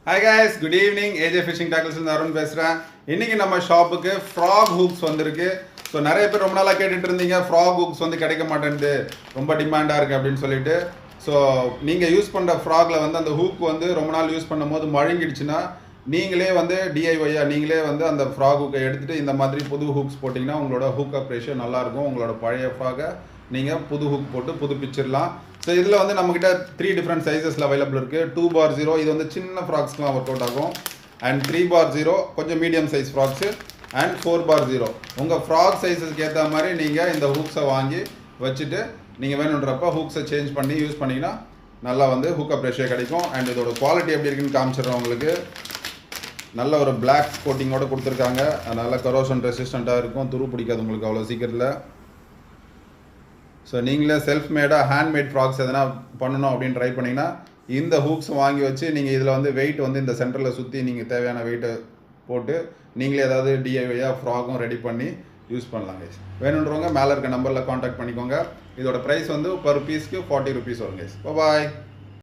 Hi guys, good evening. AJ Fishing Tackles இருந்து அருண் பேசுறேன். இன்னைக்கு நம்ம ஷாப்புக்கு frog hooks வந்திருக்கு. ஸோ நிறைய பேர் ரொம்ப நாளாக கேட்டுட்டு இருந்தீங்க frog hooks வந்து கிடைக்க மாட்டேங்குது, ரொம்ப டிமாண்டாக இருக்குது அப்படின்னு சொல்லிட்டு. ஸோ நீங்கள் யூஸ் பண்ணுற ஃப்ராகில் வந்து அந்த ஹூக் வந்து ரொம்ப நாள் யூஸ் பண்ணும்போது மழுங்கிடுச்சுன்னா நீங்களே வந்து டிஐஒய்யாக நீங்களே வந்து அந்த ஃப்ராக் ஹூக்கை எடுத்துகிட்டு இந்த மாதிரி புது ஹூக்ஸ் போட்டிங்கன்னா உங்களோட ஹூக் அப் ரேஷியோ நல்லாயிருக்கும். உங்களோட பழைய ஃப்ராகை நீங்கள் புது ஹூக் போட்டு புதுப்பிச்சிடலாம். ஸோ இதில் வந்து நம்மக்கிட்ட 3 டிஃப்ரெண்ட் சைஸஸில் அவைலபிள் இருக்குது. 2/0 இது வந்து சின்ன ஃப்ராக்ஸ்க்குலாம் ஒர்க் அவுட் ஆகும். அண்ட் 3/0 கொஞ்சம் மீடியம் சைஸ் ஃப்ராக்ஸு. அண்ட் 4/0 உங்கள் ஃப்ராக் சைஸஸ்க்கு ஏற்ற மாதிரி நீங்கள் இந்த ஹூக்ஸை வாங்கி வச்சுட்டு நீங்கள் வேணுன்றப்ப ஹூக்ஸை சேஞ்ச் பண்ணி யூஸ் பண்ணிங்கன்னா நல்லா வந்து ஹூக் அப் ரேஷியோ கிடைக்கும். அண்ட் இதோட குவாலிட்டி எப்படி இருக்குன்னு காமிச்சிடுறோம் உங்களுக்கு. நல்ல ஒரு பிளாக் கோட்டிங்கோடு கொடுத்துருக்காங்க. நல்ல கரோஷன் ரெசிஸ்டண்ட்டாக இருக்கும், துரு பிடிக்காது உங்களுக்கு அவ்வளோ சீக்கிரத்தில். ஸோ நீங்களே செல்ஃப் மேடாக ஹேண்ட்மேட் ஃப்ராக்ஸ் எதனா பண்ணணும் அப்படின்னு ட்ரை பண்ணிங்கன்னா இந்த ஹூக்ஸ் வாங்கி வச்சு நீங்கள் இதில் வந்து வெயிட் வந்து இந்த சென்டரில் சுற்றி நீங்கள் தேவையான வெயிட்டை போட்டு நீங்களே ஏதாவது டிஐஒயாக ஃப்ராகும் ரெடி பண்ணி யூஸ் பண்ணலாம் கைஸ். வேணுன்றவங்க மேலே இருக்க நம்பரில் காண்டாக்ட் பண்ணிக்கோங்க. இதோட ப்ரைஸ் வந்து பர் பீஸ்க்கு 40 rupees வரும் கைஸ். பாய்.